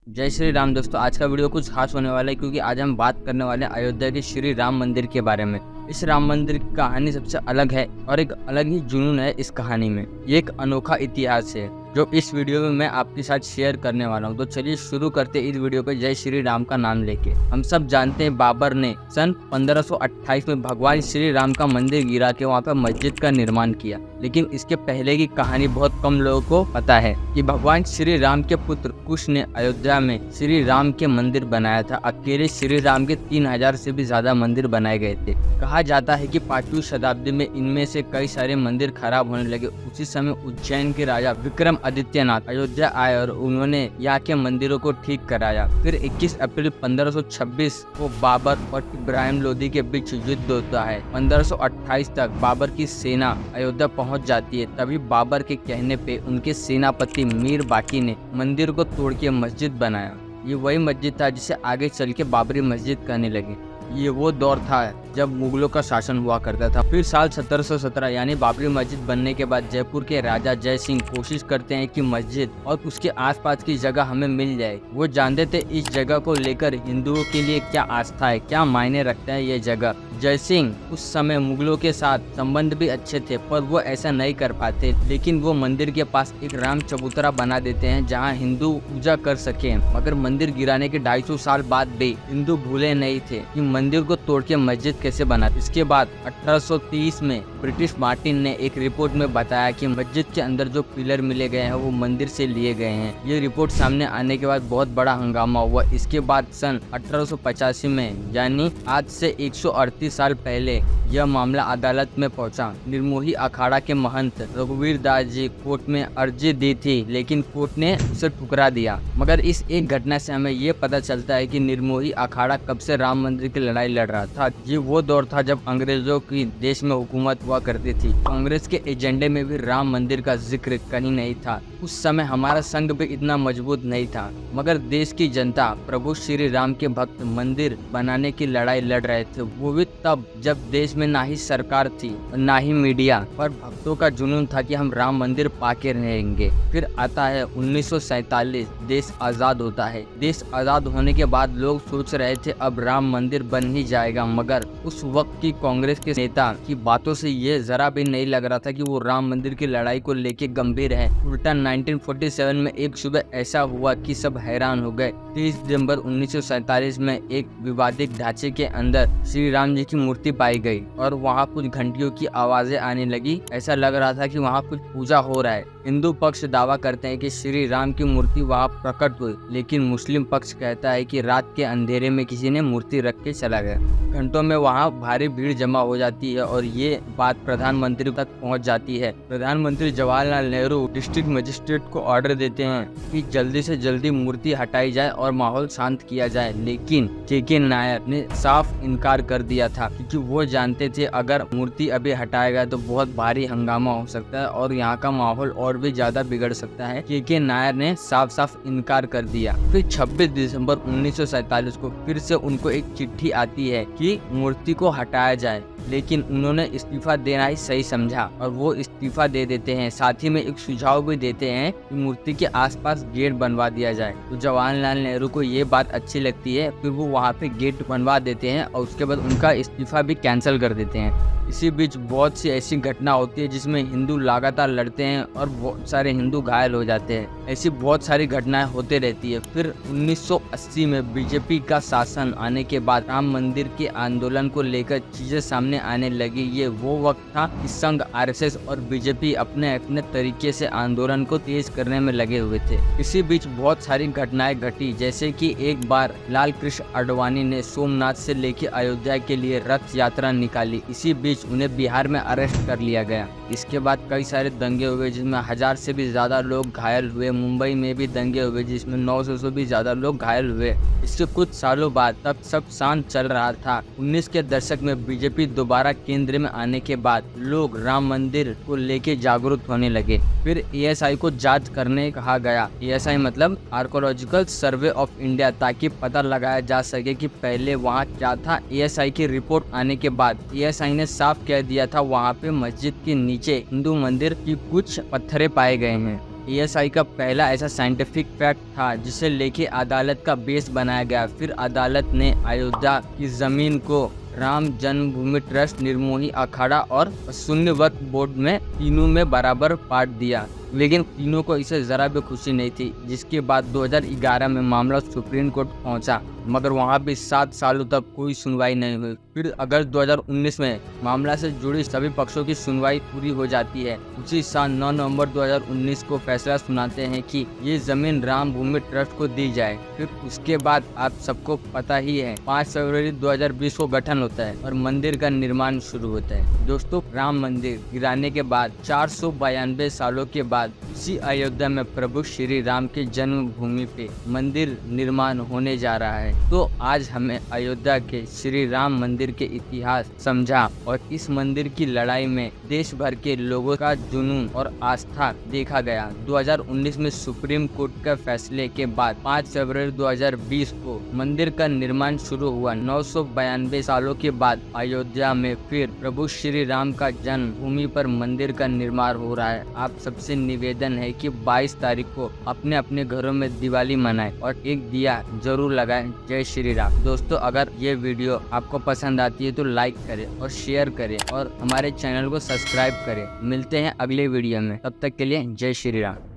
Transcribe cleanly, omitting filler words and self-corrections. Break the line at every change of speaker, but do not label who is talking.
जय श्री राम दोस्तों। आज का वीडियो कुछ खास होने वाला है क्योंकि आज हम बात करने वाले हैं अयोध्या के श्री राम मंदिर के बारे में। इस राम मंदिर की कहानी सबसे अलग है और एक अलग ही जुनून है इस कहानी में। ये एक अनोखा इतिहास है जो इस वीडियो में मैं आपके साथ शेयर करने वाला हूँ। तो चलिए शुरू करते इस वीडियो पे जय श्री राम का नाम लेके। हम सब जानते हैं बाबर ने सन 1528 में भगवान श्री राम का मंदिर गिरा के वहाँ पर मस्जिद का निर्माण किया, लेकिन इसके पहले की कहानी बहुत कम लोगों को पता है कि भगवान श्री राम के पुत्र कुश ने अयोध्या में श्री राम के मंदिर बनाया था। अकेले श्री राम के 3000 से भी ज्यादा मंदिर बनाए गए थे। कहा जाता है कि 5वीं शताब्दी में इनमें से कई सारे मंदिर खराब होने लगे। उसी समय उज्जैन के राजा विक्रम आदित्यनाथ अयोध्या आए और उन्होंने यहाँ के मंदिरों को ठीक कराया। फिर 21 अप्रैल 1526 को बाबर और इब्राहिम लोदी के बीच युद्ध होता है। 1528 तक बाबर की सेना अयोध्या पहुंच जाती है। तभी बाबर के कहने पे उनके सेनापति मीर बाकी ने मंदिर को तोड़ के मस्जिद बनाया। ये वही मस्जिद था जिसे आगे चल के बाबरी मस्जिद कहने लगे। ये वो दौर था जब मुगलों का शासन हुआ करता था। फिर साल 1717 यानी बाबरी मस्जिद बनने के बाद जयपुर के राजा जय सिंह कोशिश करते हैं कि मस्जिद और उसके आसपास की जगह हमें मिल जाए। वो जानते थे इस जगह को लेकर हिंदुओं के लिए क्या आस्था है, क्या मायने रखता है ये जगह। जय सिंह उस समय मुगलों के साथ संबंध भी अच्छे थे पर वो ऐसा नहीं कर पाते, लेकिन वो मंदिर के पास एक राम चबूतरा बना देते हैं जहाँ हिंदू पूजा कर सके। मगर मंदिर गिराने के 250 साल बाद भी हिंदू भूले नहीं थे कि मंदिर को तोड़ के मस्जिद कैसे बना। इसके बाद 1830 में ब्रिटिश मार्टिन ने एक रिपोर्ट में बताया कि मस्जिद के अंदर जो पिलर मिले गए हैं वो मंदिर से लिए गए हैं। ये रिपोर्ट सामने आने के बाद बहुत बड़ा हंगामा हुआ। इसके बाद सन 1885 में यानी आज से 138 साल पहले यह मामला अदालत में पहुंचा। निर्मोही अखाड़ा के महंत रघुवीर दास जी कोर्ट में अर्जी दी थी, लेकिन कोर्ट ने उसे ठुकरा दिया। मगर इस एक घटना से हमें ये पता चलता है कि निर्मोही अखाड़ा कब से राम मंदिर की लड़ाई लड़ रहा था। ये वो दौर था जब अंग्रेजों की देश में हुकूमत हुआ करती थी। कांग्रेस के एजेंडे में भी राम मंदिर का जिक्र कहीं नहीं था। उस समय हमारा संघ भी इतना मजबूत नहीं था, मगर देश की जनता प्रभु श्री राम के भक्त मंदिर बनाने की लड़ाई लड़ रहे थे। वो भी तब जब देश में ना ही सरकार थी और ना ही मीडिया, पर भक्तों का जुनून था कि हम राम मंदिर पाके रहेंगे। फिर आता है 1947, देश आजाद होता है। देश आजाद होने के बाद लोग सोच रहे थे अब राम मंदिर बन ही जाएगा, मगर उस वक्त की कांग्रेस के नेता की बातों से ये जरा भी नहीं लग रहा था कि वो राम मंदिर की लड़ाई को लेके गंभीर है। उल्टा 1947 में एक सुबह ऐसा हुआ कि सब हैरान हो गए। 30 दिसंबर 1947 में एक विवादित ढांचे के अंदर श्री राम जी की मूर्ति पाई गई और वहाँ कुछ घंटियों की आवाजें आने लगी। ऐसा लग रहा था कि वहाँ कुछ पूजा हो रहा है। हिंदू पक्ष दावा करते हैं कि श्री राम की मूर्ति वहाँ प्रकट हुई, लेकिन मुस्लिम पक्ष कहता है कि रात के अंधेरे में किसी ने मूर्ति रख के चला गया। घंटों में वहाँ भारी भीड़ जमा हो जाती है और ये बात प्रधानमंत्री तक पहुँच जाती है। प्रधानमंत्री जवाहरलाल नेहरू डिस्ट्रिक्ट मजिस्ट्रेट को ऑर्डर देते हैं कि जल्दी से जल्दी मूर्ति हटाई जाए और माहौल शांत किया जाए, लेकिन के नायर ने साफ इनकार कर दिया था क्योंकि वो जानते थे अगर मूर्ति अभी हटाएगा तो बहुत भारी हंगामा हो सकता है और यहाँ का माहौल और भी ज्यादा बिगड़ सकता है। के नायर ने साफ साफ इनकार कर दिया। फिर 26 दिसंबर 1947 को फिर से उनको एक चिट्ठी आती है कि मूर्ति को हटाया जाए, लेकिन उन्होंने इस्तीफा देना ही सही समझा और वो इस्तीफा दे देते हैं। साथ ही में एक सुझाव भी देते हैं कि मूर्ति के आसपास गेट बनवा दिया जाए। तो जवाहरलाल नेहरू को ये बात अच्छी लगती है, फिर वो वहाँ पे गेट बनवा देते हैं और उसके बाद उनका इस्तीफा भी कैंसिल कर देते हैं। इसी बीच बहुत सी ऐसी घटना होती है जिसमें हिंदू लगातार लड़ते हैं और बहुत सारे हिंदू घायल हो जाते हैं। ऐसी बहुत सारी घटनाएं होते रहती है। फिर 1980 में बीजेपी का शासन आने के बाद राम मंदिर के आंदोलन को लेकर चीजें सामने आने लगी। ये वो वक्त था कि संघ, आरएसएस और बीजेपी अपने अपने तरीके से आंदोलन को तेज करने में लगे हुए थे। इसी बीच बहुत सारी घटनाएं घटी, जैसे कि एक बार लाल कृष्ण आडवाणी ने सोमनाथ से लेकर अयोध्या के लिए रथ यात्रा निकाली। इसी बीच उन्हें बिहार में अरेस्ट कर लिया गया। इसके बाद कई सारे दंगे हुए जिसमें 1000 से भी ज्यादा लोग घायल हुए। मुंबई में भी दंगे हुए जिसमें 900 से भी ज्यादा लोग घायल हुए। इसके कुछ सालों बाद तब सब शांत चल रहा था। 19 के दशक में बीजेपी दोबारा केंद्र में आने के बाद लोग राम मंदिर को लेके जागरूक होने लगे। फिर एएसआई को जांच करने कहा गया। एएसआई मतलब आर्कोलॉजिकल सर्वे ऑफ इंडिया, ताकि पता लगाया जा सके कि पहले वहाँ क्या था। एएसआई की रिपोर्ट आने के बाद एएसआई ने साफ कह दिया था वहाँ पे मस्जिद के नीचे हिंदू मंदिर की कुछ पत्थरे पाए गए हैं। ASI का पहला ऐसा साइंटिफिक फैक्ट था जिसे लेके अदालत का बेस बनाया गया। फिर अदालत ने अयोध्या की जमीन को राम जन्मभूमि ट्रस्ट, निर्मोही अखाड़ा और शून्य वक्फ बोर्ड में तीनों में बराबर बांट दिया। लेकिन तीनों को इसे जरा भी खुशी नहीं थी, जिसके बाद 2011 में मामला सुप्रीम कोर्ट पहुंचा, मगर वहां भी 7 सालों तक कोई सुनवाई नहीं हुई। फिर अगस्त 2019 में मामला से जुड़ी सभी पक्षों की सुनवाई पूरी हो जाती है। उसी साल 9 नवंबर 2019 को फैसला सुनाते हैं कि ये जमीन राम भूमि ट्रस्ट को दी जाए। फिर उसके बाद आप सबको पता ही है 5 फरवरी 2020 को गठन होता है और मंदिर का निर्माण शुरू होता है। दोस्तों, राम मंदिर गिराने के बाद 492 सालों के बाद इसी अयोध्या में प्रभु श्री राम के जन्मभूमि पे मंदिर निर्माण होने जा रहा है। तो आज हमें अयोध्या के श्री राम मंदिर के इतिहास समझा और इस मंदिर की लड़ाई में देश भर के लोगों का जुनून और आस्था देखा गया। 2019 में सुप्रीम कोर्ट के फैसले के बाद 5 फरवरी 2020 को मंदिर का निर्माण शुरू हुआ। 992 सालों के बाद अयोध्या में फिर प्रभु श्री राम का जन्मभूमि पर मंदिर का निर्माण हो रहा है। आप सबसे निवेदन है कि 22 तारीख को अपने अपने घरों में दिवाली मनाएं और एक दिया जरूर लगाएं। जय श्री राम। दोस्तों, अगर ये वीडियो आपको पसंद आती है तो लाइक करें और शेयर करें और हमारे चैनल को सब्सक्राइब करें। मिलते हैं अगले वीडियो में, तब तक के लिए जय श्री राम।